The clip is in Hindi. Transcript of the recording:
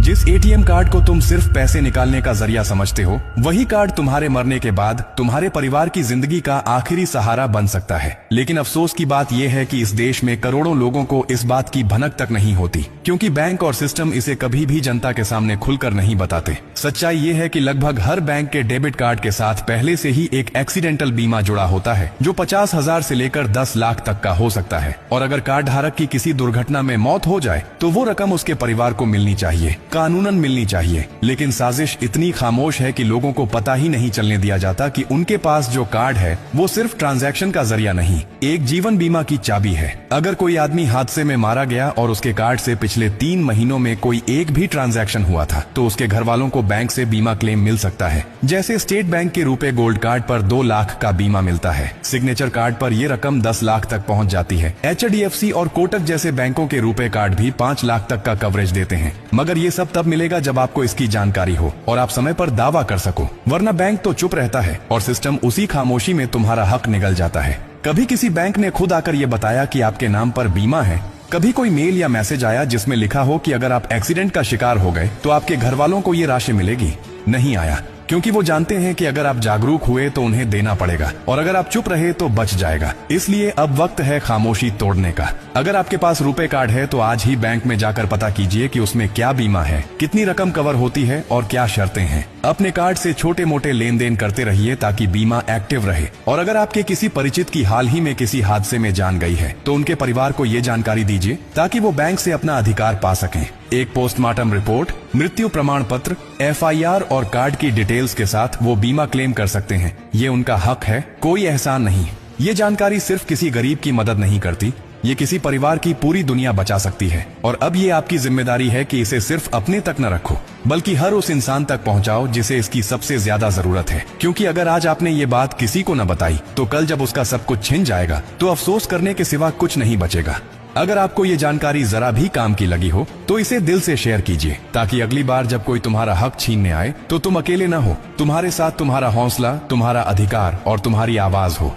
जिस एटीएम कार्ड को तुम सिर्फ पैसे निकालने का जरिया समझते हो, वही कार्ड तुम्हारे मरने के बाद तुम्हारे परिवार की जिंदगी का आखिरी सहारा बन सकता है। लेकिन अफसोस की बात यह है कि इस देश में करोड़ों लोगों को इस बात की भनक तक नहीं होती, क्योंकि बैंक और सिस्टम इसे कभी भी जनता के सामने खुलकर नहीं बताते। सच्चाई ये है कि लगभग हर बैंक के डेबिट कार्ड के साथ पहले से ही एक एक्सीडेंटल बीमा जुड़ा होता है, जो 50,000 से लेकर 10 लाख तक का हो सकता है। और अगर कार्ड धारक की किसी दुर्घटना में मौत हो जाए तो वो रकम उसके परिवार को मिलनी चाहिए, कानूनन मिलनी चाहिए। लेकिन साजिश इतनी खामोश है कि लोगों को पता ही नहीं चलने दिया जाता कि उनके पास जो कार्ड है वो सिर्फ ट्रांजैक्शन का जरिया नहीं, एक जीवन बीमा की चाबी है। अगर कोई आदमी हादसे में मारा गया और उसके कार्ड से पिछले 3 महीनों में कोई एक भी ट्रांजैक्शन हुआ था, तो उसके घर वालों को बैंक से बीमा क्लेम मिल सकता है। जैसे स्टेट बैंक के रुपए गोल्ड कार्ड पर 2 लाख का बीमा मिलता है, सिग्नेचर कार्ड पर यह रकम 10 लाख तक पहुंच जाती है। HDFC और कोटक जैसे बैंकों के रुपए कार्ड भी 5 लाख तक का कवरेज देते हैं। मगर ये सब तब मिलेगा जब आपको इसकी जानकारी हो और आप समय पर दावा कर सको, वरना बैंक तो चुप रहता है और सिस्टम उसी खामोशी में तुम्हारा हक निगल जाता है। कभी किसी बैंक ने खुद आकर ये बताया कि आपके नाम पर बीमा है। कभी कोई मेल या मैसेज आया जिसमें लिखा हो कि अगर आप एक्सीडेंट का शिकार हो गए तो आपके घर वालों को ये राशि मिलेगी? नहीं आया, क्योंकि वो जानते हैं कि अगर आप जागरूक हुए तो उन्हें देना पड़ेगा और अगर आप चुप रहे तो बच जाएगा। इसलिए अब वक्त है खामोशी तोड़ने का। अगर आपके पास रुपए कार्ड है तो आज ही बैंक में जाकर पता कीजिए कि उसमें क्या बीमा है, कितनी रकम कवर होती है और क्या शर्तें हैं। अपने कार्ड से छोटे मोटे लेन देन करते रहिए ताकि बीमा एक्टिव रहे। और अगर आपके किसी परिचित की हाल ही में किसी हादसे में जान गई है तो उनके परिवार को ये जानकारी दीजिए ताकि वो बैंक से अपना अधिकार पा सकें। एक पोस्टमार्टम रिपोर्ट, मृत्यु प्रमाण पत्र, FIR और कार्ड की डिटेल्स के साथ वो बीमा क्लेम कर सकते हैं। ये उनका हक है, कोई एहसान नहीं। ये जानकारी सिर्फ किसी गरीब की मदद नहीं करती, ये किसी परिवार की पूरी दुनिया बचा सकती है। और अब ये आपकी जिम्मेदारी है कि इसे सिर्फ अपने तक न रखो, बल्कि हर उस इंसान तक पहुंचाओ जिसे इसकी सबसे ज्यादा जरूरत है। क्योंकि अगर आज आपने ये बात किसी को न बताई तो कल जब उसका सब कुछ छिन जाएगा तो अफसोस करने के सिवा कुछ नहीं बचेगा। अगर आपको ये जानकारी जरा भी काम की लगी हो तो इसे दिल से शेयर कीजिए, ताकि अगली बार जब कोई तुम्हारा हक छीनने आए तो तुम अकेले न हो। तुम्हारे साथ तुम्हारा हौसला, तुम्हारा अधिकार और तुम्हारी आवाज हो।